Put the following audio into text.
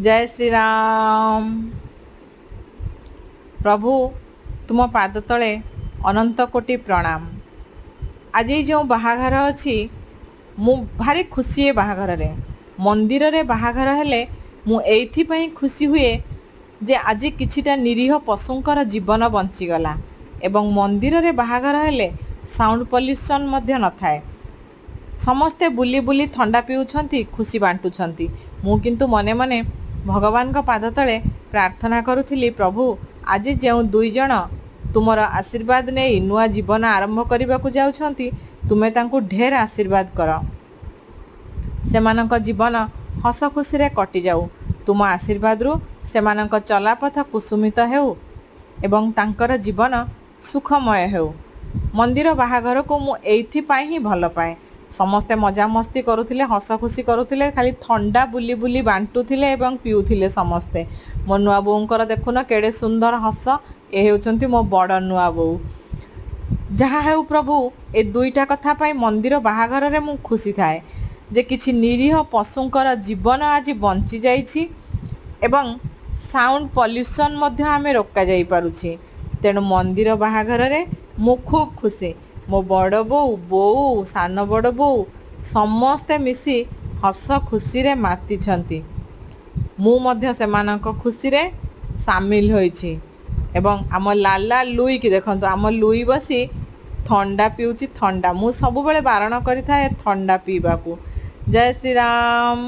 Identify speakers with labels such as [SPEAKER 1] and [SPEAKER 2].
[SPEAKER 1] जय श्री राम। प्रभु तुम पाद तले अनंत कोटि प्रणाम। आज जो बाहाघर अच्छी मु भारी खुशी है। बाहाघर रे मंदिर रे बाहाघर हेले मु एइथिपई खुशी हुए जे आज किछिटा निरीह पशुंकर जीवन बंचीगला एवं मंदिर रे बाहाघर हेले साउंड पॉल्यूशन मध्य न थाए। समस्ते बुली बुली थंडा पिउछंती खुशी बांटुछंती। मु किंतु मने मने भगवान का पाद तले प्रार्थना करुथिली, प्रभु आज जो दुई जन तुमर आशीर्वाद नहीं नुआ जीवन आरंभ करने को जाउछंती तुमे तांकु ढेर आशीर्वाद कर, सेमानक जीवन हस खुशी रे कटि जाऊ। तुम आशीर्वाद रु सेमानक चलापथ कुसुमित हेउ एवं तांकर जीवन सुखमय हेउ। मंदिर बाहाघर को मु एइथिपाई ही भल पाए। समस्ते मजा मस्ती करुथिले, हस खुशी करुथिले, खाली थंडा बुली बुली बांटुथिले एवं पिउथिले समस्ते। मो नुआ बोउंकर देखुन केड़े सुंदर हस। ए हेउचंती मो बड़ नुआ बोउ। जहा हेउ प्रभु ए दुईटा कथा पाई मंदिर बाहाघर रे मु खुशी थाए जे किछि निरीह पशुंकर जीवन आज बंची जाइछि एवं साउंड पॉल्यूशन मध्य आमे रोका जाई पारुछि। तेणु मंदिर बाहाघर रे मु खूब खुशी। मो बड़ बोउ बोउ सान बड़ बोउ समस्ते मिसी हस खुशी रे मातिछंती। मु मध्य सेमानक खुशी रे सामिल होइछि एवं आम लाला लुई की देखंतु, आम लुई बसी थंडा पिउछि। थंडा मु सबु बेले बारण करिथाए थंडा पीबाकू। जय श्री राम।